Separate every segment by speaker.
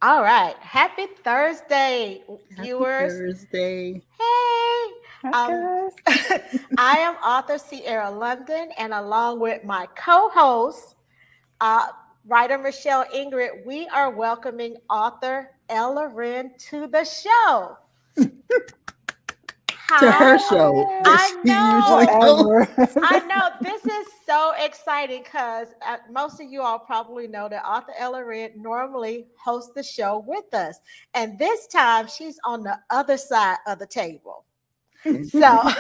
Speaker 1: All right. Happy Thursday,
Speaker 2: Happy
Speaker 1: viewers.
Speaker 2: Thursday.
Speaker 1: Hey.
Speaker 3: Hi
Speaker 1: Um,
Speaker 3: guys.
Speaker 1: I am author Siera London, and along with my co-host, uh, writer Michelle Ingrid, we are welcoming author Loren to the show.
Speaker 2: To her
Speaker 1: How?
Speaker 2: show that
Speaker 1: I
Speaker 3: Yay!
Speaker 2: she usually
Speaker 1: know.
Speaker 3: Whatever.
Speaker 2: hosts.
Speaker 1: I know this is so exciting because most of you all probably know that author Ella Red normally hosts the show with us. And this time she's on the other side of the table.
Speaker 2: Dun, dun,
Speaker 1: So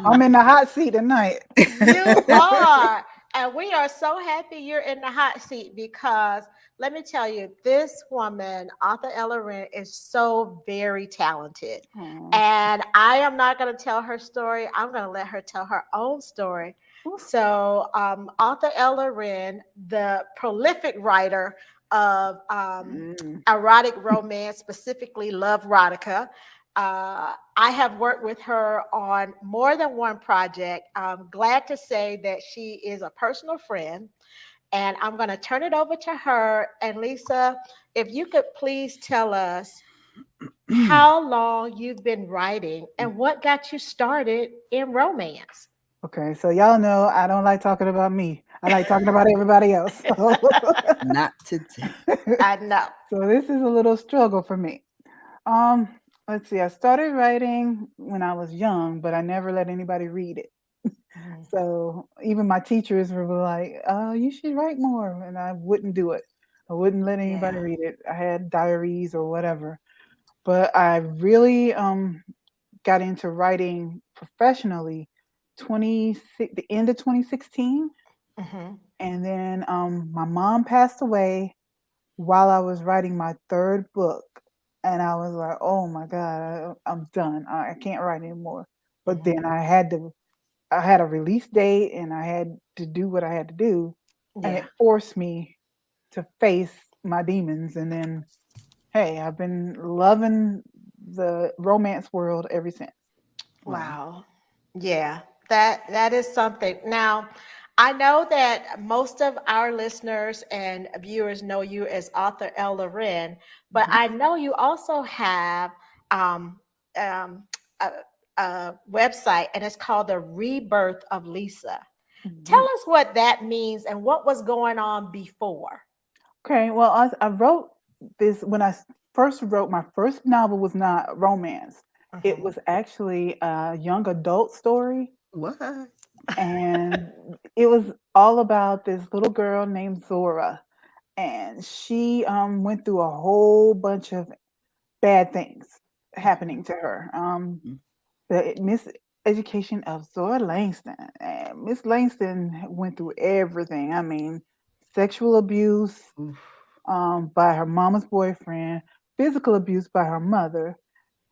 Speaker 3: I'm
Speaker 2: dun.
Speaker 3: in the hot seat tonight.
Speaker 1: you are. And we are so happy you're in the hot seat because let me tell you, this woman, author Ella Ren, is so very talented.
Speaker 3: Oh.
Speaker 1: And I am not going to tell her story. I'm going to let her tell her own story. So, author Ella Ren, the prolific writer of
Speaker 3: Mm.
Speaker 1: erotic romance, specifically love erotica, I have worked with her on more than one project. I'm glad to say that she is a personal friend. And I'm going to turn it over to her. And Lisa, if you could please tell us how long you've been writing and what got you started in romance.
Speaker 3: Okay, so y'all know I don't like talking about me. I like talking about everybody else.
Speaker 2: Not today.
Speaker 1: I know.
Speaker 3: So this is a little struggle for me. Um, let's see. I started writing when I was young, but I never let anybody read it.
Speaker 1: Mhm.
Speaker 3: So even my teachers were like, you should write more," and I wouldn't do it. I wouldn't let anybody
Speaker 1: Yeah.
Speaker 3: read it. I had diaries or whatever. But I really got into writing professionally the end of 2016,
Speaker 1: Hmm.
Speaker 3: and then my mom passed away while I was writing my third book, and I was like, "Oh my god, I'm done. I can't write anymore." But
Speaker 1: Hmm.
Speaker 3: then I had a release date, and I had to do what I had to do, and
Speaker 1: Yeah.
Speaker 3: it forced me to face my demons. And then, hey, I've been loving the romance world ever since.
Speaker 2: Wow.
Speaker 1: Wow. Yeah, that is something. Now, I know that most of our listeners and viewers know you as author El Loren, but
Speaker 3: Mhm.
Speaker 1: I know you also have um, um, a, a website, and it's called the Rebirth of Lisa. Tell
Speaker 3: Mhm.
Speaker 1: us what that means and what was going on before.
Speaker 3: Okay, well, I wrote this when first wrote my first novel was not romance. It
Speaker 1: Hmm.
Speaker 3: was actually a young adult story,
Speaker 2: What?
Speaker 3: and it was all about this little girl named Zora, and she went through a whole bunch of bad things
Speaker 1: Hmm.
Speaker 3: happening to her.
Speaker 2: Mm.
Speaker 3: The miseducation of Zora Langston. And Miss Langston went through everything. I mean, sexual abuse
Speaker 2: Oof.
Speaker 3: by her mama's boyfriend, physical abuse by her mother,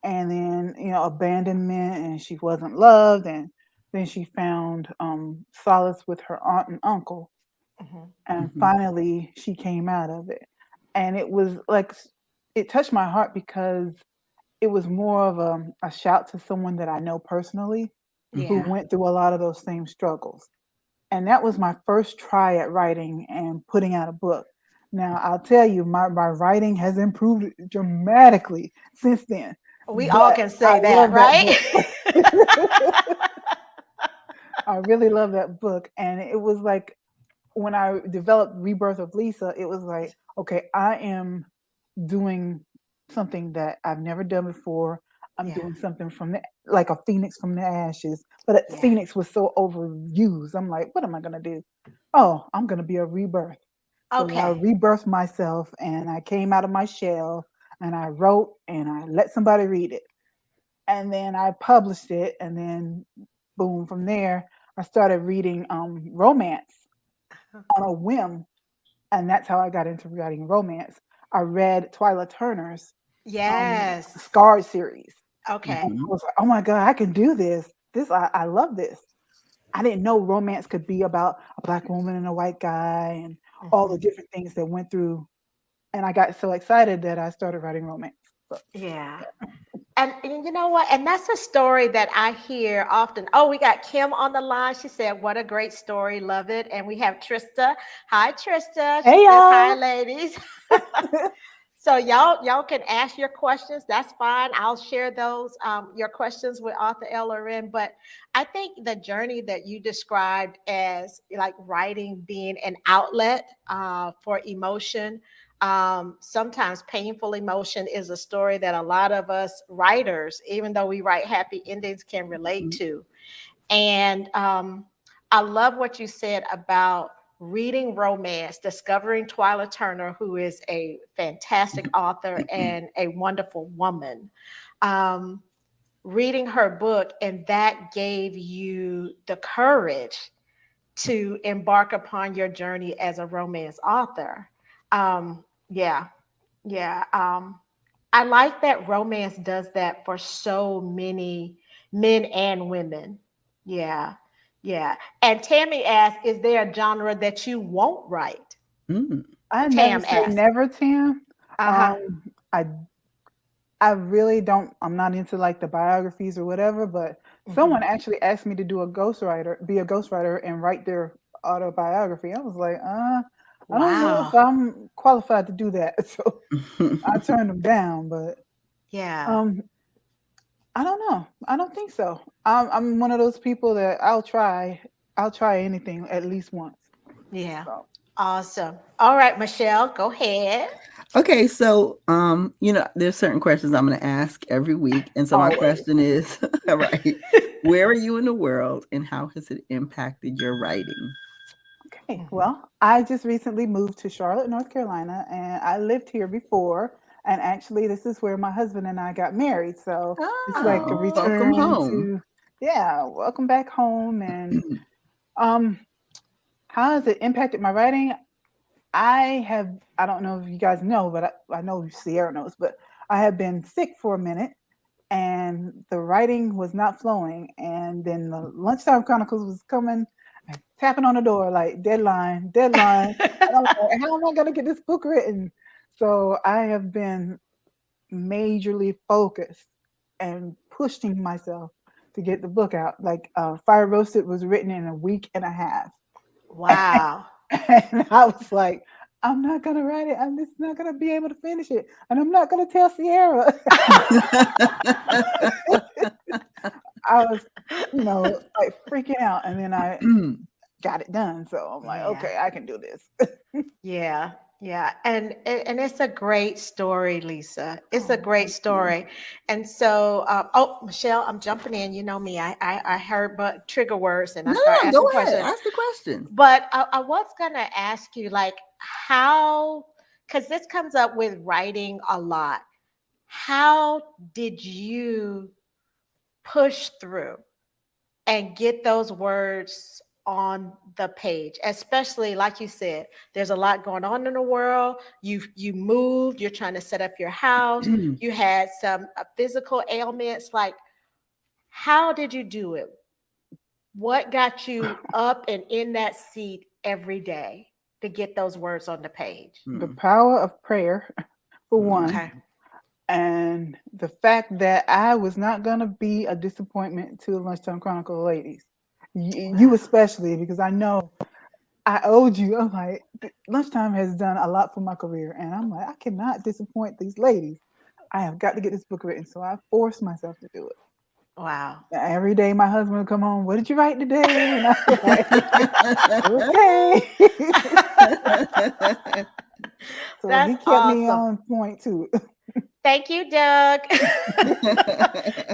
Speaker 3: and then, abandonment, and she wasn't loved. And then she found solace with her aunt and uncle.
Speaker 1: Hmm.
Speaker 3: And
Speaker 2: Hmm.
Speaker 3: finally, she came out of it. And it was like, it touched my heart because it was more of a shout to someone that I know personally who
Speaker 1: Yeah.
Speaker 2: Hmm.
Speaker 3: went through a lot of those same struggles. And that was my first try at writing and putting out a book. Now, I'll tell you, my writing has improved dramatically since then,
Speaker 1: We all
Speaker 3: but
Speaker 1: can
Speaker 3: I
Speaker 1: say that,
Speaker 3: love that
Speaker 1: right?
Speaker 3: book. I really love that book. And it was like when I developed Rebirth of Lisa, it was like, okay, I am doing something that I've never done before. I'm
Speaker 1: Yeah.
Speaker 3: doing something like a phoenix from the ashes, but
Speaker 1: Yeah.
Speaker 3: phoenix was so overused. I'm like, what am I gonna do? Oh, I'm gonna be a rebirth. So I
Speaker 1: Okay.
Speaker 3: rebirthed myself, and I came out of my shell, and I wrote, and I let somebody read it, and then I published it, and then boom, from there I started reading romance on a whim, and that's how I got into writing romance. I read Twyla Turner's
Speaker 1: Yes.
Speaker 3: Scarred series, and
Speaker 1: Okay.
Speaker 3: I
Speaker 2: Hmm.
Speaker 3: was like, "Oh my god, I can do this! I love this." I didn't know romance could be about a black woman and a white guy, and all the
Speaker 1: Hmm.
Speaker 3: different things that went through. And I got so excited that I started writing romance books.
Speaker 1: Yeah. And you know what? And that's a story that I hear often. Oh, we got Kim on the line. She said, "What a great story. Love it." And we have Trista. Hi, Trista. She
Speaker 3: Hey
Speaker 1: says, "Hi,
Speaker 3: y'all!
Speaker 1: ladies." So y'all can ask your questions. That's fine. I'll share those your questions with author Loren. But I think the journey that you described as like writing being an outlet for emotion, sometimes painful emotion, is a story that a lot of us writers, even though we write happy endings, can relate to. And I love what you said about reading romance, discovering Twyla Turner, who is a fantastic author and a wonderful woman. Um, Reading her book, and that gave you the courage to embark upon your journey as a romance author. Yeah, yeah. I like that romance does that for so many men and women. Yeah, yeah. And Tammy asked, "Is there a genre that you won't write?"
Speaker 2: Mm.
Speaker 3: I never
Speaker 1: Tam
Speaker 3: say
Speaker 1: asked.
Speaker 3: never, Tim.
Speaker 1: Uh huh.
Speaker 3: I I really don't. I'm not into like the biographies or whatever. But
Speaker 1: Hmm.
Speaker 3: someone actually asked me to be a ghostwriter, and write their autobiography. I was like, I don't know if
Speaker 1: Wow.
Speaker 3: I'm qualified to do that. So I turned them down. But
Speaker 1: Yeah.
Speaker 3: um, I don't know. I don't think so. I'm one of those people that I'll try. I'll try anything at least once.
Speaker 1: Yeah.
Speaker 3: So
Speaker 1: Awesome. All right, Michelle, go ahead.
Speaker 2: Okay, so there's certain questions I'm going to ask every week, and so my
Speaker 3: always.
Speaker 2: question is, all right, where are you in the world, and how has it impacted your writing?
Speaker 3: Okay,
Speaker 1: Mhm.
Speaker 3: well, I just recently moved to Charlotte, North Carolina, and I lived here before. And actually, this is where my husband and I got married. So it's like a
Speaker 2: Oh, welcome
Speaker 3: return
Speaker 2: home.
Speaker 3: to, yeah, welcome back home. And um, how has it impacted my writing? I don't know if you guys know, but I know Siera knows, but I have been sick for a minute, and the writing was not flowing. And then the Lunchtime Chronicles was coming, and tapping on the door like deadline, deadline. And I'm like, how am I going to get this book written? So I have been majorly focused and pushing myself to get the book out. Like Fire Roasted was written in a week and a half.
Speaker 1: Wow.
Speaker 3: And I was like, I'm not gonna write it. I'm just not gonna be able to finish it, and I'm not gonna tell Sierra. I was, like freaking out, and then I got it done. So I'm like,
Speaker 1: Yeah.
Speaker 3: okay, I can do this.
Speaker 1: Yeah, yeah, and it's a great story, Lisa. It's a
Speaker 3: Oh,
Speaker 1: great
Speaker 3: thank you.
Speaker 1: story, and so oh, Michelle, I'm jumping in. You know me, I heard but trigger words, and I
Speaker 2: No,
Speaker 1: start
Speaker 2: no, go
Speaker 1: asking
Speaker 2: ahead.
Speaker 1: questions.
Speaker 2: Ask the question.
Speaker 1: But I was gonna ask you, like, how, because this comes up with writing a lot. How did you push through and get those words on the page, especially like you said, there's a lot going on in the world. You moved, you're trying to set up your house, you had some physical ailments. Like, how did you do it? What got you up and in that seat every day to get those words on the page?
Speaker 3: The power of prayer, for one,
Speaker 1: Okay.
Speaker 3: and the fact that I was not gonna be a disappointment to the Lunchtime Chronicle ladies. You
Speaker 1: Wow.
Speaker 3: especially, because I know I owed you. I'm like, Lunchtime has done a lot for my career, and I'm like, I cannot disappoint these ladies. I have got to get this book written, so I forced myself to do it.
Speaker 1: Wow.
Speaker 3: Every day, my husband would come home. What did you write today? And I was like, okay. So
Speaker 1: That's
Speaker 3: he kept me
Speaker 1: awesome.
Speaker 3: on point too.
Speaker 1: Thank you, Doug.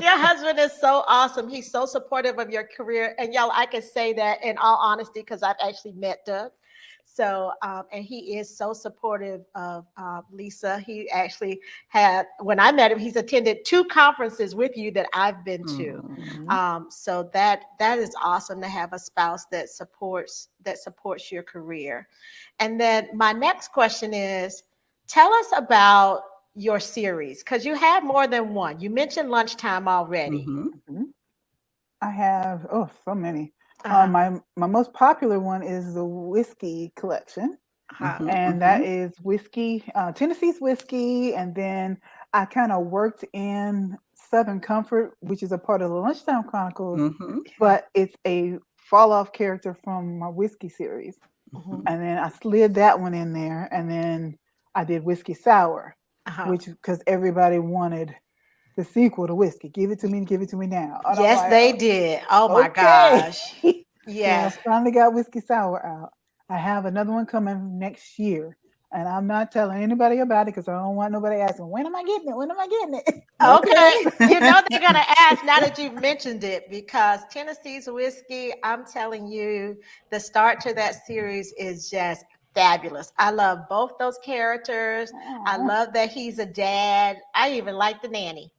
Speaker 1: Your husband is so awesome. He's so supportive of your career. And y'all, I can say that in all honesty because I've actually met Doug. So, and he is so supportive of Lisa. He actually had, when I met him, he's attended 2 conferences with you that I've been to.
Speaker 3: Mhm.
Speaker 1: So that is awesome to have a spouse that supports your career. And then my next question is, tell us about your series because you have more than one. You mentioned Lunchtime already.
Speaker 3: Mhm. I have so many.
Speaker 1: Uh-huh.
Speaker 3: My most popular one is the whiskey collection,
Speaker 1: Uh-huh.
Speaker 3: and that is whiskey, Tennessee's whiskey, and then I kind of worked in Southern Comfort, which is a part of the Lunchtime Chronicles,
Speaker 1: Yeah.
Speaker 3: but it's a fall off character from my whiskey series,
Speaker 1: Mhm.
Speaker 3: and then I slid that one in there, and then I did whiskey sour.
Speaker 1: Uh-huh.
Speaker 3: which because everybody wanted the sequel to Whiskey. Give it to me now. And I'm
Speaker 1: Yes,
Speaker 3: like,
Speaker 1: they did. Oh my
Speaker 3: okay.
Speaker 1: gosh.
Speaker 3: So I
Speaker 1: Yes.
Speaker 3: finally got Whiskey Sour out. I have another one coming next year. And I'm not telling anybody about it because I don't want nobody asking, when am I getting it? When am I getting it?
Speaker 1: Okay. You
Speaker 2: Okay.
Speaker 1: know they're gonna ask now that you've mentioned it because Tennessee's whiskey, I'm telling you, the start to that series is just fabulous. I love both those characters. I
Speaker 3: Oh,
Speaker 1: love that he's a dad. I even like the nanny.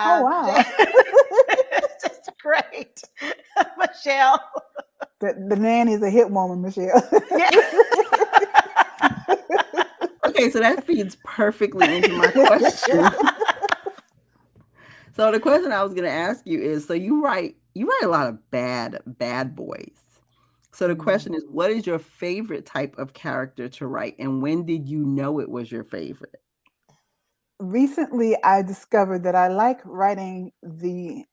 Speaker 3: oh wow.
Speaker 1: It's just great. Michelle.
Speaker 3: The nanny's a hit woman, Michelle.
Speaker 1: Yeah.
Speaker 2: Okay, so that feeds perfectly into my question. So the question I was going to ask you is, so you write a lot of bad boys. So the question is, what is your favorite type of character to write, and when did you know it was your favorite?
Speaker 3: Recently, I discovered that I like writing the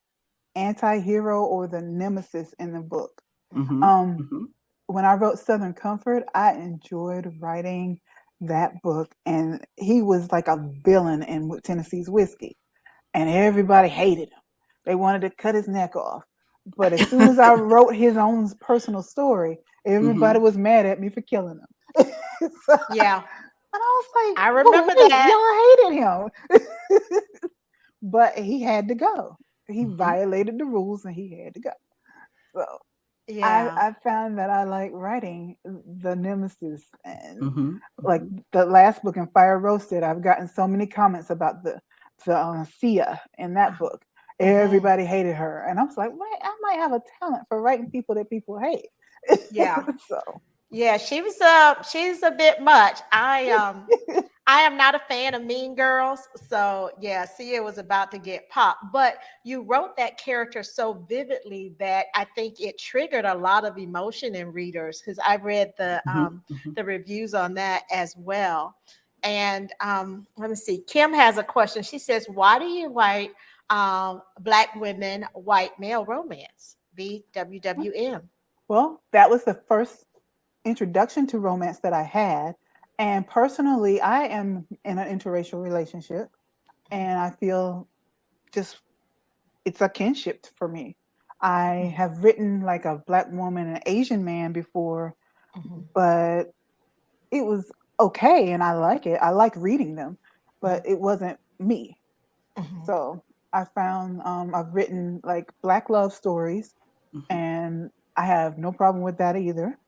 Speaker 3: anti-hero or the nemesis in the book.
Speaker 2: Mm-hmm.
Speaker 3: Um,
Speaker 2: Mm-hmm.
Speaker 3: when I wrote Southern Comfort, I enjoyed writing that book, and he was like a villain in Tennessee's Whiskey, and everybody hated him. They wanted to cut his neck off. But as soon as I wrote his own personal story, everybody
Speaker 2: Mm-hmm.
Speaker 3: was mad at me for killing him. So,
Speaker 1: Yeah.
Speaker 3: and I was like,
Speaker 1: I
Speaker 3: but
Speaker 1: remember
Speaker 3: wait,
Speaker 1: that.
Speaker 3: y'all hated him. But he had to go. He
Speaker 2: Mm-hmm.
Speaker 3: violated the rules and he had to go. So
Speaker 1: Yeah.
Speaker 3: I found that I like writing the nemesis, and
Speaker 2: Mm-hmm.
Speaker 3: like
Speaker 2: Mm-hmm.
Speaker 3: the last book in Fire Roasted, I've gotten so many comments about the Siera in that book.
Speaker 1: Hmm.
Speaker 3: Everybody hated her, and I was like, wait, I might have a talent for writing people that people hate.
Speaker 1: Yeah.
Speaker 3: So
Speaker 1: Yeah, she's a bit much. I am not a fan of Mean Girls, so yeah, Sia was about to get popped. But you wrote that character so vividly that I think it triggered a lot of emotion in readers because I read
Speaker 2: Mm-hmm. Mm-hmm.
Speaker 1: the reviews on that as well. And let me see. Kim has a question. She says, "Why do you write black women white male romance? BWWM."
Speaker 3: well, that was the first introduction to romance that I had. And personally, I am in an interracial relationship, and I feel just it's a kinship for me. I have written like a black woman and an Asian man before,
Speaker 1: Mhm,
Speaker 3: but it was okay and I like it. I like reading them, but it wasn't me.
Speaker 1: mhm,
Speaker 3: So I found I've written like black love stories,
Speaker 2: Mm-hmm.
Speaker 3: and I have no problem with that either.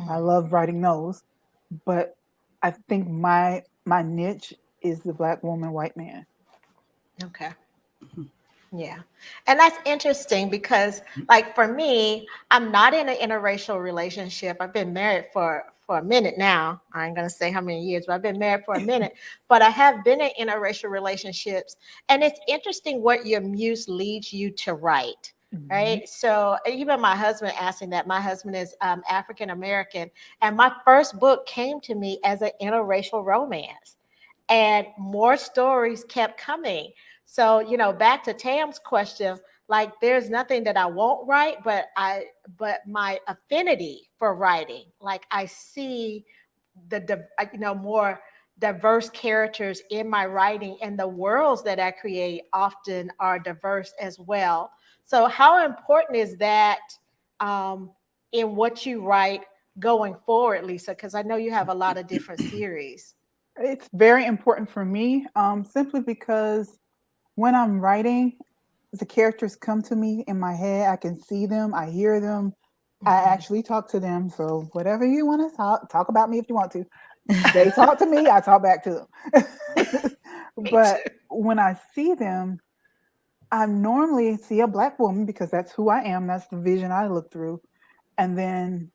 Speaker 3: I
Speaker 1: mhm.
Speaker 3: love writing those, but I think my niche is the black woman, white man.
Speaker 1: Okay. Yeah. And that's interesting because like for me, I'm not in an interracial relationship. I've been married for a minute now. I ain't gonna say how many years, but I've been married for a minute. But I have been in interracial relationships. And it's interesting what your muse leads you to write.
Speaker 3: Mhm.
Speaker 1: Right. So even my husband asking that, my husband is African American. And my first book came to me as an interracial romance. And more stories kept coming. So, back to Tam's question, like there's nothing that I won't write, but my affinity for writing, like I see more diverse characters in my writing, and the worlds that I create often are diverse as well. So, how important is that um, in what you write going forward, Lisa? Because I know you have a lot of different series.
Speaker 3: It's very important for me, simply because when I'm writing, the characters come to me in my head. I can see them, I hear them, I
Speaker 1: Mhm.
Speaker 3: actually talk to them. So whatever you want to talk about me if you want to. They talk to me, I talk back to them.
Speaker 1: Me
Speaker 3: But
Speaker 1: too.
Speaker 3: when I see them, I normally see a black woman because that's who I am. That's the vision I look through. And then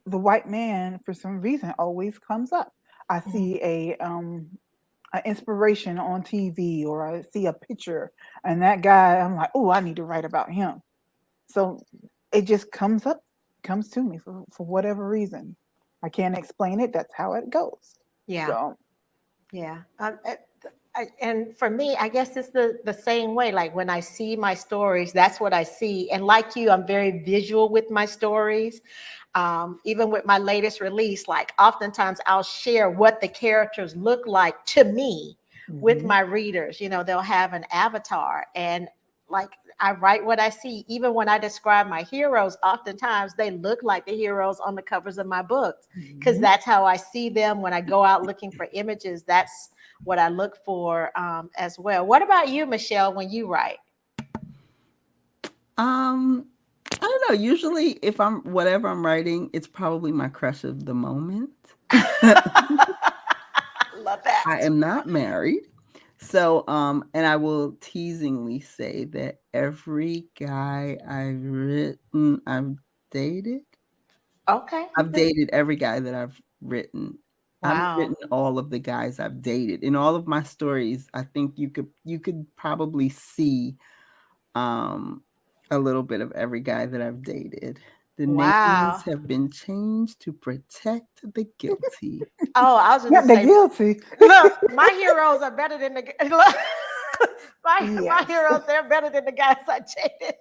Speaker 3: the white man, for some reason, always comes up. I
Speaker 1: Mhm.
Speaker 3: see an inspiration on TV, or I see a picture, and that guy, I'm like, oh, I need to write about him. So it just comes to me for whatever reason. I can't explain it. That's how it goes.
Speaker 1: Yeah,
Speaker 3: So
Speaker 1: yeah. And for me, I guess it's the same way. Like when I see my stories, that's what I see. And like you, I'm very visual with my stories. Even with my latest release, like oftentimes I'll share what the characters look like to me with my readers. They'll have an avatar, and like I write what I see. Even when I describe my heroes, oftentimes they look like the heroes on the covers of my books, because that's how I see them when I go out looking for images. That's what I look for as well. What about you, Michelle, when you write?
Speaker 2: I don't know. Usually, if whatever I'm writing, it's probably my crush of the moment.
Speaker 1: Love that.
Speaker 2: I am not married. So, and I will teasingly say that every guy I've written, I've dated.
Speaker 1: Okay.
Speaker 2: I've dated every guy that I've written. I've
Speaker 1: Wow.
Speaker 2: written all of the guys I've dated. In all of my stories, I think you could probably see a little bit of every guy that I've dated. The names
Speaker 1: Wow.
Speaker 2: have been changed to protect the guilty.
Speaker 1: Oh, I was going to
Speaker 3: Yep, they're
Speaker 1: say,
Speaker 3: guilty.
Speaker 1: look, my heroes are better than the look, my
Speaker 3: Yes.
Speaker 1: heroes. They're better than the guys I dated,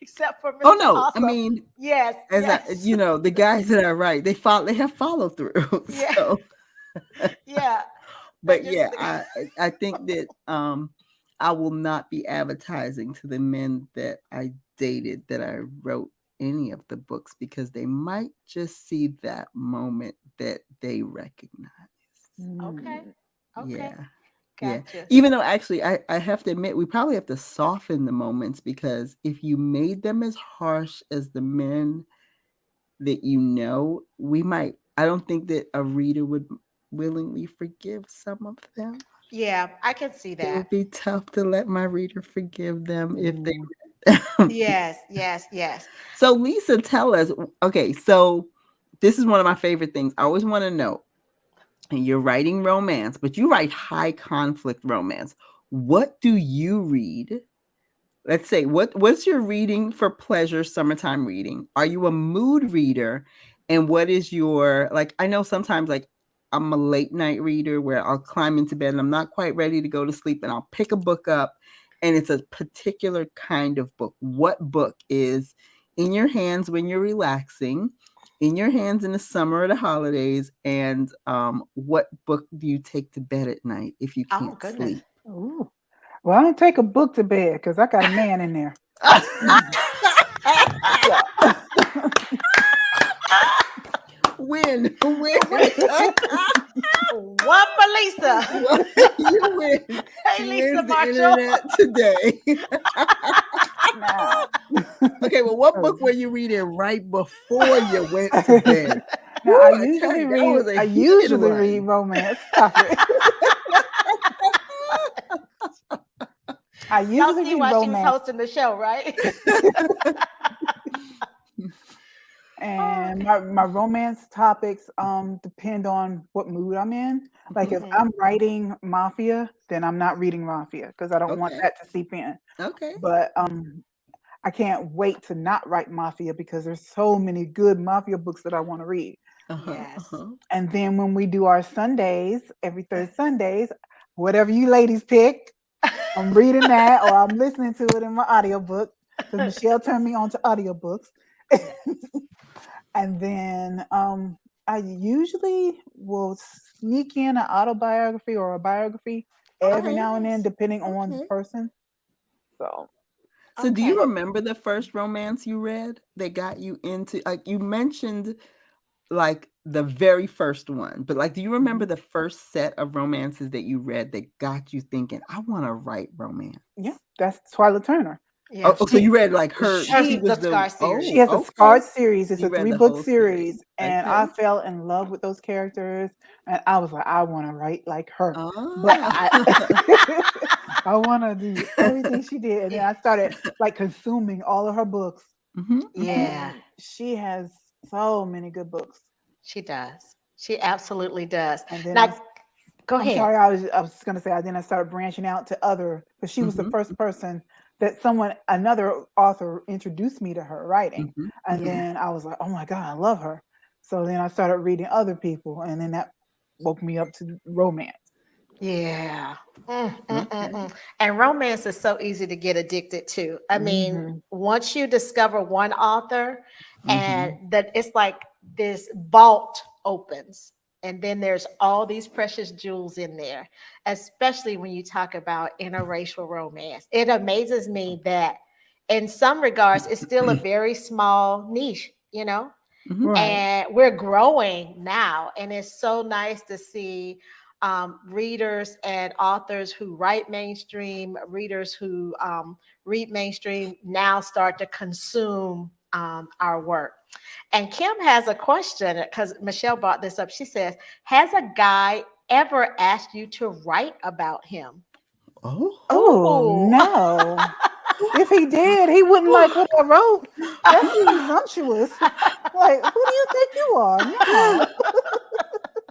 Speaker 1: except for
Speaker 2: Oh
Speaker 1: Mr.
Speaker 2: no, I
Speaker 1: Awesome.
Speaker 2: mean,
Speaker 1: Yes,
Speaker 2: as
Speaker 1: yes,
Speaker 2: the guys that I write, they have follow through.
Speaker 1: yeah,
Speaker 2: So,
Speaker 1: yeah. I
Speaker 2: but
Speaker 1: just
Speaker 2: yeah, I think that I will not be advertising to the men that I dated that I wrote any of the books, because they might just see that moment that they recognize.
Speaker 1: okay, okay,
Speaker 2: Yeah. Yeah.
Speaker 1: gotcha.
Speaker 2: Even though actually I have to admit we probably have to soften the moments, because if you made them as harsh as the men that I don't think that a reader would willingly forgive some of them.
Speaker 1: Yeah, I can see
Speaker 2: It
Speaker 1: that.
Speaker 2: would be tough to let my reader forgive them if they
Speaker 3: Mm.
Speaker 2: read them.
Speaker 1: Yes, yes, yes.
Speaker 2: So Lisa, tell us, okay, so this is one of my favorite things. I always want to know, you're writing romance, but you write high conflict romance. What do you read? Let's say, what's your reading for pleasure, summertime reading? Are you a mood reader? And what is your, like, I know sometimes, like, I'm a late night reader where I'll climb into bed and I'm not quite ready to go to sleep, and I'll pick a book up and it's a particular kind of book. What book is in your hands when you're relaxing, in your hands in the summer or the holidays? And what book do you take to bed at night if you
Speaker 1: Oh
Speaker 2: can't
Speaker 1: goodness.
Speaker 2: sleep?
Speaker 3: Ooh. Well, I don't take a book to bed because I got a man in there. So.
Speaker 2: Win.
Speaker 1: One for Lisa.
Speaker 2: You win.
Speaker 1: Hey,
Speaker 2: She
Speaker 1: Lisa
Speaker 2: wins the
Speaker 1: Marshall.
Speaker 2: internet today.
Speaker 3: Now,
Speaker 2: Okay, well, what book were you reading right before you went to bed?
Speaker 3: now
Speaker 2: Ooh,
Speaker 3: I
Speaker 2: I tell
Speaker 3: usually
Speaker 2: you, that
Speaker 3: read.
Speaker 2: was a
Speaker 3: I
Speaker 2: heated
Speaker 3: usually read
Speaker 2: one.
Speaker 3: romance. Stop it. I
Speaker 1: Y'all
Speaker 3: usually
Speaker 1: see
Speaker 3: read
Speaker 1: why she was
Speaker 3: romance,
Speaker 1: hosting the show, right?
Speaker 3: and my romance topics depend on what mood I'm in. Like if
Speaker 1: Mhm.
Speaker 3: I'm writing mafia, then I'm not reading mafia because I don't want
Speaker 2: Okay.
Speaker 3: that to seep in.
Speaker 2: Okay.
Speaker 3: But I can't wait to not write mafia because there's so many good mafia books that I want to read.
Speaker 2: Uh-huh.
Speaker 1: Yes.
Speaker 2: Uh-huh.
Speaker 3: And then when we do our Sundays, every third Sundays, whatever you ladies pick, I'm reading that or I'm listening to it in my audiobook because Michelle turned me on to audiobooks. And then I usually will sneak in an autobiography or a biography every
Speaker 2: Okay.
Speaker 3: now and then,
Speaker 1: Nice.
Speaker 3: depending on the
Speaker 2: Okay.
Speaker 3: person. So
Speaker 2: So do you
Speaker 1: Okay.
Speaker 2: remember the first romance you read that got you into, like, you mentioned like the very first one, but like, do you remember
Speaker 3: mhm.
Speaker 2: the first set of romances that you read that got you thinking, I want to write romance?
Speaker 3: Yeah, that's Twyla Turner.
Speaker 1: Yeah.
Speaker 2: Oh, so
Speaker 3: She
Speaker 2: you read like her,
Speaker 1: Her
Speaker 2: she
Speaker 3: she
Speaker 2: was
Speaker 1: the
Speaker 2: the,
Speaker 1: Scar
Speaker 3: she
Speaker 1: series.
Speaker 2: oh,
Speaker 3: has a
Speaker 2: okay.
Speaker 3: Scarred series. It's
Speaker 2: You
Speaker 3: a
Speaker 2: read the
Speaker 3: 3-book
Speaker 2: whole series.
Speaker 3: series, and
Speaker 2: Okay.
Speaker 3: I fell in love with those characters, and I was like, I want to write like her, but
Speaker 2: Ah.
Speaker 3: I I want to do everything she did, and then I started like consuming all of her books,
Speaker 2: Mhm, mhm.
Speaker 1: Yeah,
Speaker 3: and she has so many good books.
Speaker 1: she does. She absolutely does.
Speaker 3: And then
Speaker 1: Now, go
Speaker 3: I'm
Speaker 1: ahead.
Speaker 3: sorry, I was just gonna say then I started branching out to other because she was the
Speaker 2: Mhm,
Speaker 3: first person that another author introduced me to her writing.
Speaker 2: mhm,
Speaker 3: And
Speaker 2: mhm.
Speaker 3: then I was like, oh my God, I love her. So then I started reading other people, and then that woke me up to romance.
Speaker 1: Yeah.
Speaker 2: Okay.
Speaker 1: And romance is so easy to get addicted to. I mean,
Speaker 3: Hmm.
Speaker 1: once you discover one author, and
Speaker 2: Mhm.
Speaker 1: that it's like this vault opens. And then there's all these precious jewels in there, especially when you talk about interracial romance. It amazes me that in some regards, it's still a very small niche, you know,
Speaker 2: Mhm.
Speaker 3: Right.
Speaker 1: and we're growing now. And it's so nice to see readers and authors who write mainstream, readers who read mainstream now start to consume our work. And Kim has a question because Michelle brought this up. She says, has a guy ever asked you to write about him?
Speaker 2: Oh.
Speaker 3: Oh
Speaker 1: Oh,
Speaker 3: no. If he did, he wouldn't like what I wrote. That's presumptuous. Like, who do you think you are? No.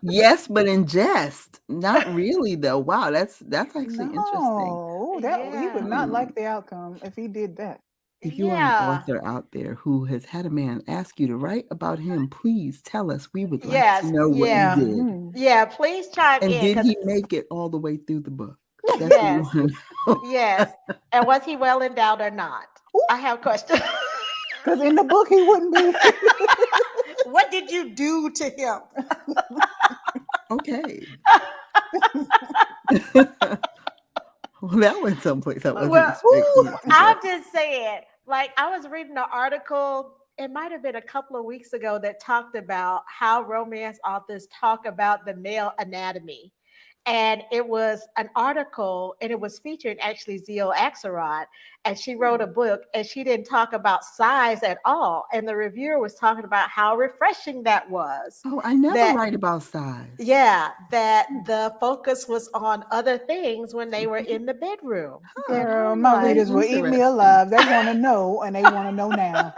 Speaker 2: Yes, but in jest. Not really though. Wow, that's actually interesting.
Speaker 3: No. That he would
Speaker 1: yeah.
Speaker 3: not
Speaker 2: Hmm.
Speaker 3: like the outcome if he did that.
Speaker 2: If you are an
Speaker 1: Yeah.
Speaker 2: author out there who has had a man ask you to write about him, please tell us. We would like to
Speaker 1: Yes.
Speaker 2: know what you
Speaker 1: Yeah.
Speaker 2: did.
Speaker 3: Hmm.
Speaker 1: Yeah. Please chime
Speaker 2: And
Speaker 1: in
Speaker 2: did
Speaker 1: because,
Speaker 2: he make it all the way through the book? That's what we
Speaker 1: yes.
Speaker 2: want to know.
Speaker 1: Yes. And was he well endowed or not? I have questions.
Speaker 3: Because in the book he wouldn't be.
Speaker 1: What did you do to him?
Speaker 2: Okay. Well, that went someplace I wasn't
Speaker 1: Well,
Speaker 2: expecting it to go.
Speaker 1: I'm just saying, like, I was reading an article, it might have been a couple of weeks ago, that talked about how romance authors talk about the male anatomy. And it was an article, and it was featuring actually Zio Axelrod. And she wrote a book, and she didn't talk about size at all. And the reviewer was talking about how refreshing that was.
Speaker 2: Oh, I never
Speaker 1: That
Speaker 2: write about size.
Speaker 1: yeah, that the focus was on other things when they were in the bedroom.
Speaker 2: Huh,
Speaker 1: And
Speaker 3: Girl,
Speaker 1: I'm
Speaker 3: my
Speaker 2: very
Speaker 1: like,
Speaker 3: readers will eat me
Speaker 2: interesting.
Speaker 3: alive. They want to know, and they want to know now.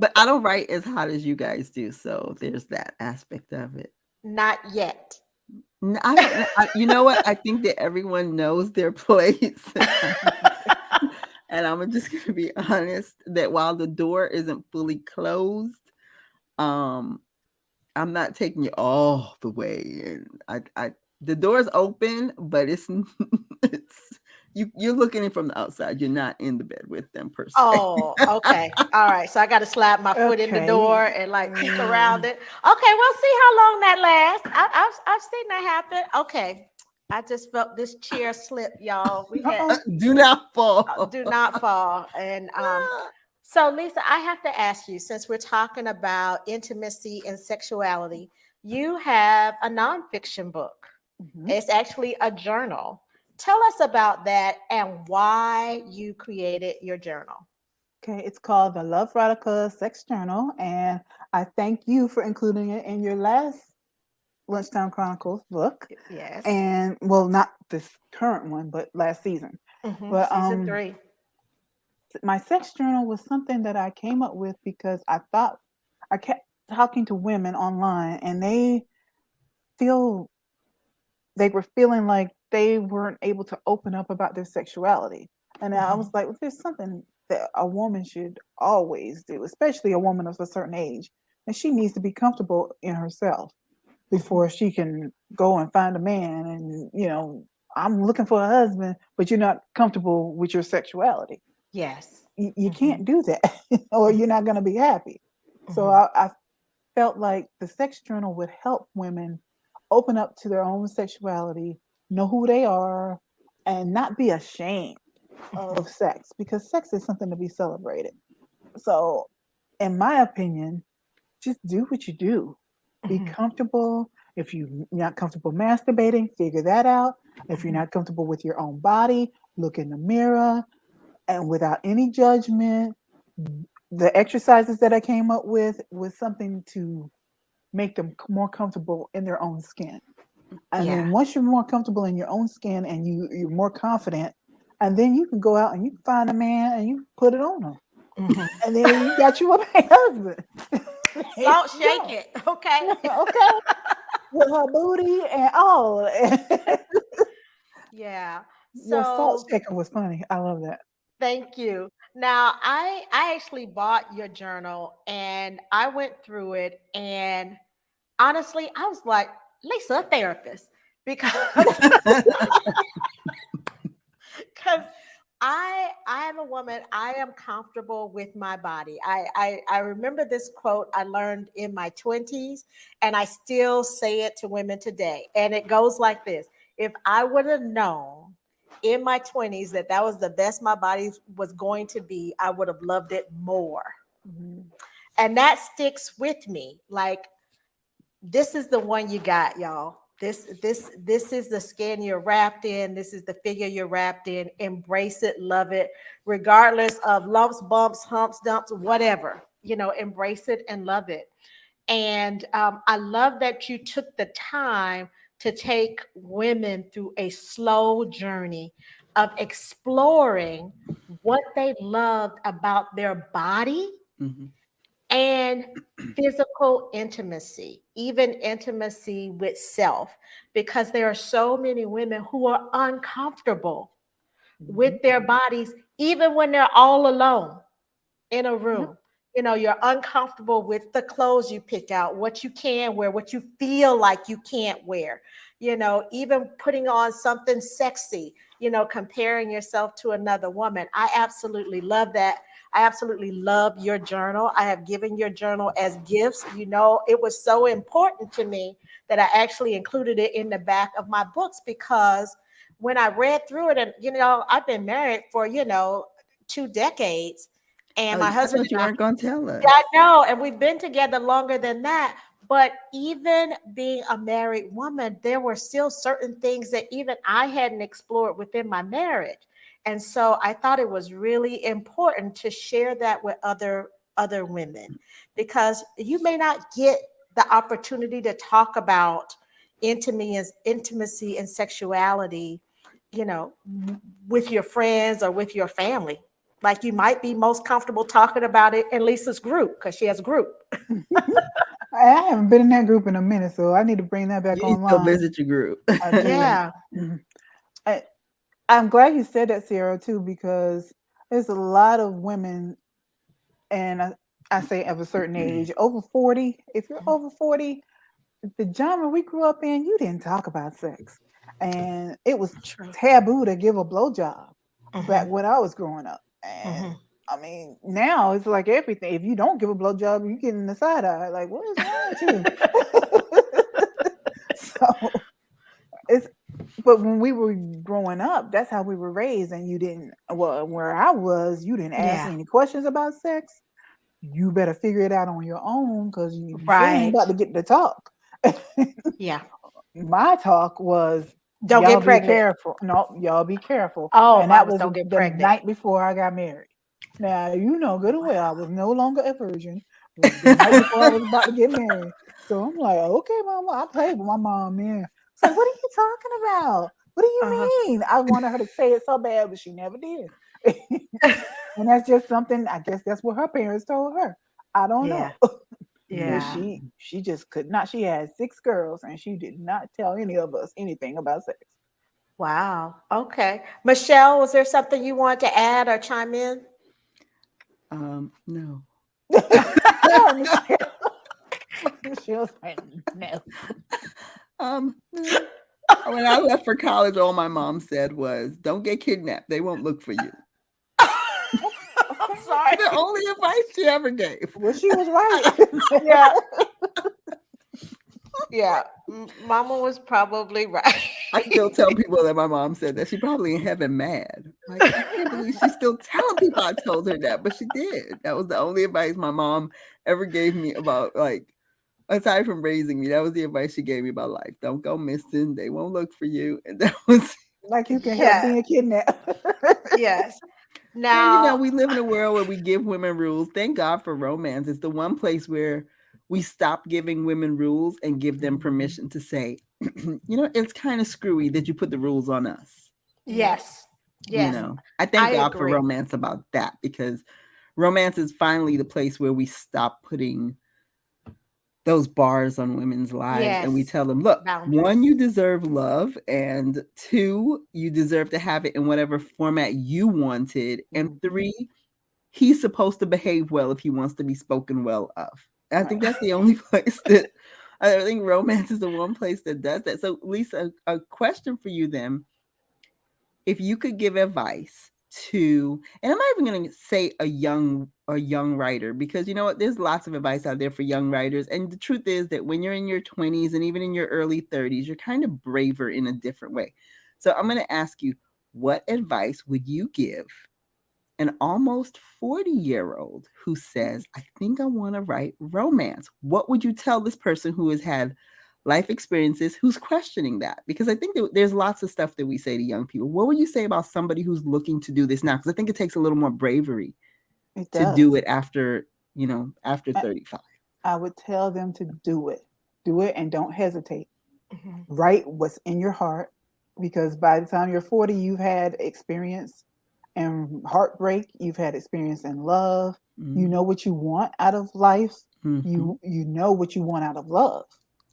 Speaker 2: But I don't write as hot as you guys do, so there's that aspect of it.
Speaker 1: not yet.
Speaker 2: I don't know. You know what? I think that everyone knows their place. And I'm just gonna be honest that while the door isn't fully closed, um, I'm not taking it all the way. And I the door's open, but it's it's you're looking in from the outside. You're not in the bed with them per se.
Speaker 1: Oh, okay. All right. So I got to slap my foot in the door
Speaker 3: Okay.
Speaker 1: and like peek around it. Okay, we'll see how long that lasts. I've seen that happen. Okay. I just felt this chair slip, y'all. We had
Speaker 3: Uh-oh.
Speaker 2: Do not fall.
Speaker 1: do not fall. And so Lisa, I have to ask you, since we're talking about intimacy and sexuality, you have a nonfiction book.
Speaker 3: Mhm.
Speaker 1: It's actually a journal. Tell us about that and why you created your journal.
Speaker 3: Okay, it's called the Love Radica Sex Journal, and I thank you for including it in your last Lunchtime Chronicles book.
Speaker 1: Yes.
Speaker 3: And well, not this current one, but last season. But
Speaker 1: Season 3.
Speaker 3: my sex journal was something that I came up with because I thought I kept talking to women online, and feel they were feeling like they weren't able to open up about their sexuality. And I was like, well, there's something that a woman should always do, especially a woman of a certain age. And she needs to be comfortable in herself before she can go and find a man. And, I'm looking for a husband, but you're not comfortable with your sexuality.
Speaker 1: Yes.
Speaker 3: You can't do that, or you're not going to be happy. So I felt like the sex journal would help women open up to their own sexuality, know who they are, and not be ashamed of sex, because sex is something to be celebrated. So, in my opinion, just do what you do. Be comfortable. If you're not comfortable masturbating, figure that out. If you're not comfortable with your own body, look in the mirror, and without any judgment. The exercises that I came up with was something to make them more comfortable in their own skin. And
Speaker 1: Yeah.
Speaker 3: then once you're more comfortable in your own skin and you're more confident, and then you can go out and you can find a man and you put it on them. And then you got you a husband.
Speaker 1: Salt shake it. Okay.
Speaker 3: Okay. With her booty and all.
Speaker 1: Yeah.
Speaker 3: Your salt
Speaker 1: So
Speaker 3: shaker was funny. I love that.
Speaker 1: thank you. Now I actually bought your journal and I went through it, and honestly I was like, Lisa, a therapist, because because I am a woman. I am comfortable with my body. I remember this quote I learned in my 20s, and I still say it to women today. And it goes like this: if I would have known in my 20s that that was the best my body was going to be, I would have loved it more.
Speaker 3: Mhm.
Speaker 1: And that sticks with me. Like, this is the one you got, y'all. This is the skin you're wrapped in. This is the figure you're wrapped in. Embrace it, love it, regardless of lumps, bumps, humps, dumps, whatever. Embrace it and love it. And I love that you took the time to take women through a slow journey of exploring what they loved about their body
Speaker 2: Mhm.
Speaker 1: and physical intimacy, even intimacy with self, because there are so many women who are uncomfortable with
Speaker 3: Mhm.
Speaker 1: their bodies, even when they're all alone in a
Speaker 3: Yep.
Speaker 1: room. You're uncomfortable with the clothes you pick out, what you can wear, what you feel like you can't wear, even putting on something sexy, comparing yourself to another woman. I absolutely love that. I absolutely love your journal. I have given your journal as gifts. It was so important to me that I actually included it in the back of my books, because when I read through it, and, I've been married for, 2 decades, and
Speaker 2: Oh,
Speaker 1: my
Speaker 2: I
Speaker 1: husband
Speaker 2: thought you
Speaker 1: and I,
Speaker 2: weren't going to tell
Speaker 1: yeah, I
Speaker 2: us.
Speaker 1: know, and we've been together longer than that. But even being a married woman, there were still certain things that even I hadn't explored within my marriage. And so I thought it was really important to share that with other women, because you may not get the opportunity to talk about intimacy and sexuality, you know, with your friends or with your family. Like, you might be most comfortable talking about it in Lisa's group because she has a group.
Speaker 3: I haven't been in that group in a minute, so I need to bring that back
Speaker 2: You need to go
Speaker 3: online.
Speaker 2: visit your group.
Speaker 3: I do.
Speaker 1: Yeah.
Speaker 3: Mhm. I, I'm glad you said that, Sarah, too, because there's a lot of women, and I say of a certain age, over 40. If you're over 40, the genre we grew up in, you didn't talk about sex. And it was
Speaker 1: True.
Speaker 3: taboo to give a blowjob back
Speaker 1: Hmm.
Speaker 3: when I was growing up. And
Speaker 1: Hmm.
Speaker 3: I mean, now it's like everything. If you don't give a blowjob, you get in the side eye. Like, what is wrong with you? So it's, but when we were growing up, that's how we were raised. And you didn't, well, where I was, you didn't ask
Speaker 1: Yeah.
Speaker 3: any questions about sex. You better figure it out on your own, because you sure ain't
Speaker 1: Right.
Speaker 3: about to get to talk.
Speaker 1: Yeah.
Speaker 3: My talk was,
Speaker 1: Don't
Speaker 3: y'all
Speaker 1: get
Speaker 3: be
Speaker 1: pregnant.
Speaker 3: careful. No, y'all be careful.
Speaker 1: Oh,
Speaker 3: And
Speaker 1: mine
Speaker 3: that
Speaker 1: was
Speaker 3: was
Speaker 1: don't get
Speaker 3: the
Speaker 1: pregnant.
Speaker 3: night before I got married. Now, you know good and well I
Speaker 1: Wow.
Speaker 3: was no longer a virgin. It was the night before I was about to get married. So I'm like, okay, mama, I played with my mom then. It's like, what are you talking about? What do you
Speaker 1: Uh-huh.
Speaker 3: mean? I wanted her to say it so bad, but she never did. And that's just something, I guess that's what her parents told her. I don't
Speaker 1: Yeah.
Speaker 3: know. But
Speaker 1: Yeah.
Speaker 3: she just could not. She had 6 girls, and she did not tell any of us anything about sex.
Speaker 1: Wow. Okay. Michelle, was there something you want to add or chime in?
Speaker 2: No.
Speaker 3: Poor Michelle. Michelle's like, no.
Speaker 2: No. When I left for college, all my mom said was, "Don't get kidnapped. They won't look for you."
Speaker 1: I'm
Speaker 3: Okay.
Speaker 1: sorry.
Speaker 2: The only advice she ever gave.
Speaker 3: Well, she was right.
Speaker 1: Yeah. Yeah. Mama was probably right.
Speaker 2: I still tell people that my mom said that. She probably in heaven mad. Like, I can't believe she's still telling people I told her that, but she did. That was the only advice my mom ever gave me about, like, aside from raising me, that was the advice she gave me about life. Don't go missing. They won't look for you. And that was,
Speaker 3: Like you can help
Speaker 1: Yeah.
Speaker 3: being kidnapped.
Speaker 1: Yes.
Speaker 2: well,
Speaker 1: Now,
Speaker 2: we live in a world where we give women rules. Thank God for romance. It's the one place where we stop giving women rules and give them
Speaker 3: Mhm.
Speaker 2: permission to say, it's kind of screwy that you put the rules on us.
Speaker 3: Yep.
Speaker 1: yes. Yes.
Speaker 2: I
Speaker 1: I
Speaker 2: thank God for
Speaker 1: agree.
Speaker 2: romance about that, because romance is finally the place where we stop putting those bars on women's lives and we
Speaker 1: Yes.
Speaker 2: tell them, look, one,
Speaker 1: Boundaries.
Speaker 2: you deserve love, and two, you deserve to have it in whatever format you wanted, and
Speaker 3: Mhm.
Speaker 2: three, he's supposed to behave well if he wants to be spoken well of. I
Speaker 3: Right.
Speaker 2: think that's the only place that I think romance is the one place that does that. So, Lisa, a question for you then: if you could give advice to, and I'm not even going to say a young writer, because you know what, there's lots of advice out there for young writers, and the truth is that when you're in your 20s and even in your early 30s, you're kind of braver in a different way. So I'm going to ask you, what advice would you give an almost 40-year-old who says, I think I want to write romance? What would you tell this person who has had life experiences, who's questioning that? Because I think that there's lots of stuff that we say to young people. What would you say about somebody who's looking to do this now? Because I think it takes a little more bravery
Speaker 3: It
Speaker 2: to do
Speaker 3: does.
Speaker 2: it after, after
Speaker 3: I
Speaker 2: 35.
Speaker 3: I would tell them to do it. Do it and don't hesitate.
Speaker 1: Mhm.
Speaker 3: Write what's in your heart, because by the time you're 40, you've had experience and heartbreak, you've had experience in love. You know what you want out of life.
Speaker 2: Mm-hmm.
Speaker 3: You know what you want out of love.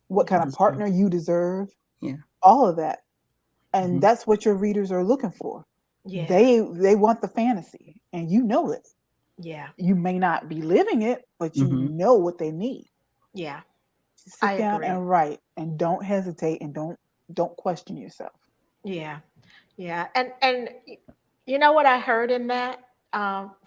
Speaker 3: What kind of
Speaker 2: That's true.
Speaker 3: partner you deserve.
Speaker 2: Yeah.
Speaker 3: All of that. And
Speaker 2: Mhm.
Speaker 3: that's what your readers are looking for.
Speaker 1: Yeah.
Speaker 3: They want the fantasy, and you know it.
Speaker 1: Yeah.
Speaker 3: You may not be living it, but you
Speaker 2: Mhm.
Speaker 3: know what they need.
Speaker 1: Yeah.
Speaker 3: Just
Speaker 1: I
Speaker 3: sit down
Speaker 1: agree.
Speaker 3: and write, and don't hesitate, and don't question yourself.
Speaker 1: Yeah. Yeah. And you know what I heard in that,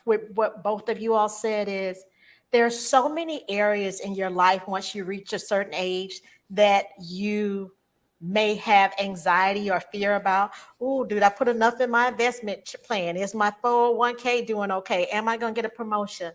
Speaker 1: with what both of you all said, is there's so many areas in your life once you reach a certain age that you may have anxiety or fear about. Oh, did I put enough in my investment plan? Is my 401k doing okay? Am I going to get a promotion?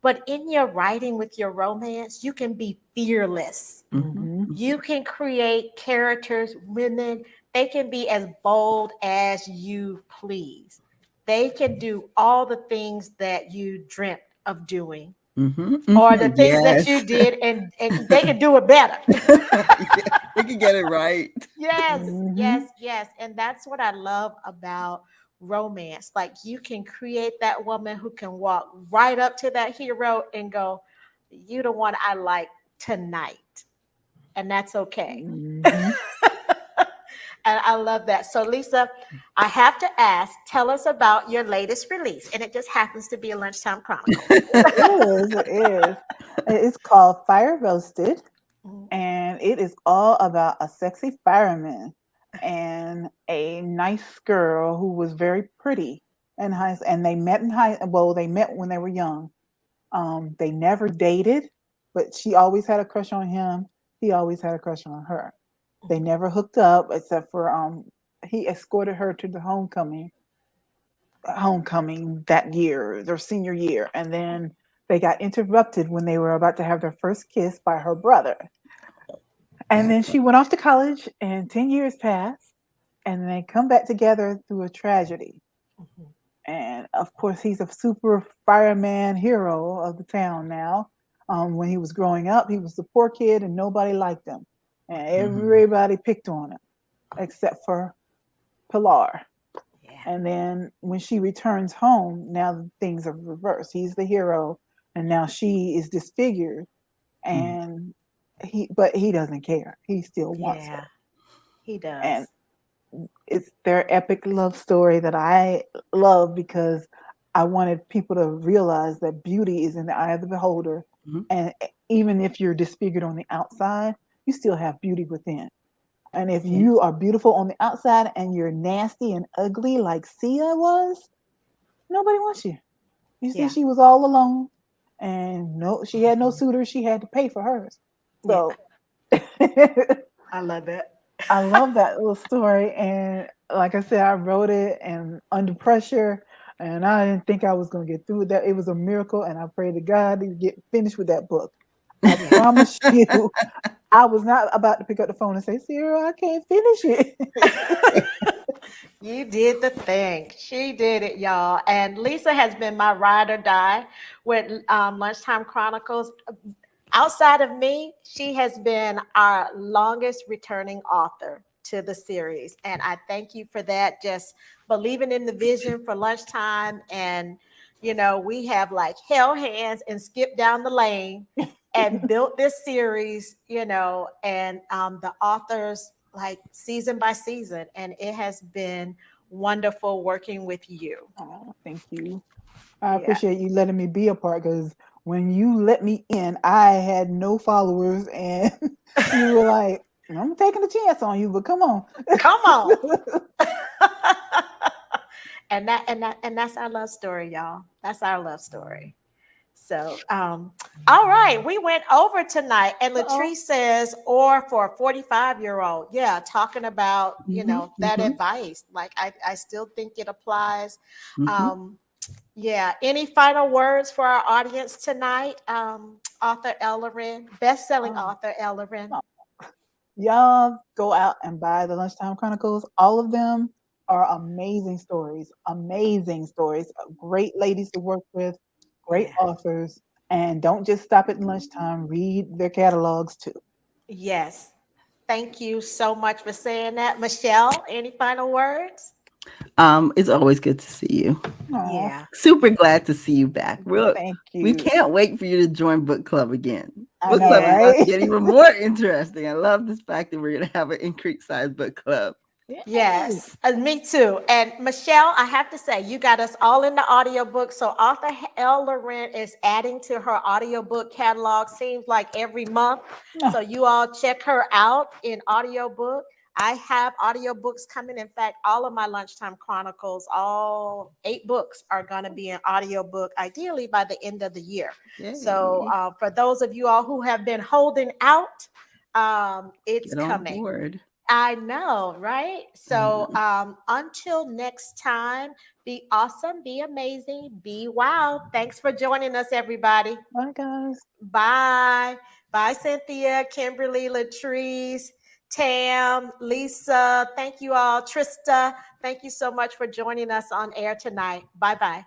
Speaker 1: But in your writing with your romance, you can be fearless.
Speaker 2: Mhm.
Speaker 3: Hmm.
Speaker 1: You can create characters, women, they can be as bold as you please. They can do all the things that you dreamt of doing,
Speaker 2: Mhm.
Speaker 1: or
Speaker 2: Mhm.
Speaker 1: the things that you
Speaker 2: Yes.
Speaker 1: did, and they can do it better.
Speaker 2: Yeah, they can get it right.
Speaker 1: Yes, yes,
Speaker 3: Hmm.
Speaker 1: yes. And that's what I love about romance. Like, you can create that woman who can walk right up to that hero and go, "You the one I like tonight." And that's okay.
Speaker 3: Hmm.
Speaker 1: And I love that. So, Lisa, I have to ask, tell us about your latest release. And it just happens to be a Lunchtime Chronicles.
Speaker 3: It is. It is. It's called Fire Roasted,
Speaker 1: Mhm.
Speaker 3: and it is all about a sexy fireman and a nice girl who was very pretty in high. And they met in high. Well, they met when they were young. They never dated, but she always had a crush on him. He always had a crush on her. They never hooked up, except for he escorted her to the homecoming that year, their senior year, and then they got interrupted when they were about to have their first kiss by her brother. And then she went off to college, and 10 years passed, and they come back together through a tragedy.
Speaker 1: Mhm.
Speaker 3: And of course, he's a super fireman hero of the town now. When he was growing up, he was the poor kid, and nobody liked him, and
Speaker 2: Mhm.
Speaker 3: everybody picked on him except for Pilar.
Speaker 1: Yeah.
Speaker 3: And then when she returns home, now things are reversed. He's the hero, and now she is disfigured.
Speaker 2: Mhm.
Speaker 3: And but he doesn't care. He still wants
Speaker 1: Yeah,
Speaker 3: her.
Speaker 1: he
Speaker 3: And
Speaker 1: does.
Speaker 3: it's their epic love story that I love, because I wanted people to realize that beauty is in the eye of the beholder.
Speaker 2: Mhm.
Speaker 3: And even if you're disfigured on the outside, you still have beauty within. And if
Speaker 2: Yeah.
Speaker 3: you are beautiful on the outside and you're nasty and ugly like Sia was, nobody wants you. You see,
Speaker 1: Yeah.
Speaker 3: she was all alone, and no, she had no suitors. She had to pay for hers.
Speaker 1: Yeah.
Speaker 3: So
Speaker 1: I love it.
Speaker 3: I love that little story. And like I said, I wrote it and under pressure, and I didn't think I was going to get through that. It was a miracle, and I pray to God to get finished with that book. I
Speaker 1: Yeah.
Speaker 3: promise you, I was not about to pick up the phone and say, Siera, I can't finish it.
Speaker 1: You did the thing. She did it, y'all. And Lisa has been my ride or die with Lunchtime Chronicles. Outside of me, she has been our longest returning author to the series. And I thank you for that. Just believing in the vision for Lunchtime. And, we have like held hands and skipped down the lane and built this series, and the authors, like, season by season. And it has been wonderful working with you.
Speaker 3: Oh, thank you. I
Speaker 1: Yeah.
Speaker 3: appreciate you letting me be a part, because when you let me in, I had no followers, and you were like, I'm taking a chance on you, but come on.
Speaker 1: Come on. And that's our love story, y'all. That's our love story. So, all right, we went over tonight, and
Speaker 3: Uh-oh.
Speaker 1: Latrice says, or for a 45-year-old, yeah, talking about,
Speaker 2: Mhm,
Speaker 1: that
Speaker 2: mhm,
Speaker 1: advice. Like, I still think it applies.
Speaker 2: mhm.
Speaker 1: Yeah. Any final words for our audience tonight? Author Loren, best-selling
Speaker 3: Oh,
Speaker 1: author Loren.
Speaker 3: no. Y'all go out and buy the Lunchtime Chronicles. All of them are amazing stories. Amazing stories. Great ladies to work with. Great
Speaker 1: Yeah.
Speaker 3: authors. And don't just stop at lunchtime. Read their catalogs too.
Speaker 1: Yes. Thank you so much for saying that. Michelle, any final words?
Speaker 2: It's always good to see you.
Speaker 3: Oh,
Speaker 1: Yeah.
Speaker 2: Super glad to see you back.
Speaker 3: thank
Speaker 2: We
Speaker 3: you.
Speaker 2: can't wait for you to join book club again.
Speaker 3: I
Speaker 2: Book
Speaker 3: know,
Speaker 2: club is about to
Speaker 3: right?
Speaker 2: get even more interesting. I love this fact that we're going to have an increased size book club.
Speaker 3: Yay.
Speaker 1: Yes, me too. And Michelle, I have to say, you got us all in the audiobook. So author L. Loren is adding to her audiobook catalog, seems like every month. So you all check her out in audiobook. I have audiobooks coming. In fact, all of my Lunchtime Chronicles, all 8 books are going to be an audiobook, ideally by the end of the year. So
Speaker 2: Yay.
Speaker 1: for those of you all who have been holding out, it's
Speaker 2: Get on
Speaker 1: coming.
Speaker 2: board.
Speaker 1: I know, right?
Speaker 2: I
Speaker 1: So
Speaker 2: know.
Speaker 1: until next time, be awesome, be amazing, be wow. Thanks for joining us, everybody.
Speaker 3: Bye, guys.
Speaker 1: Bye. Bye, Cynthia, Kimberly, Latrice, Tam, Lisa. Thank you all. Trista, thank you so much for joining us on air tonight. Bye bye.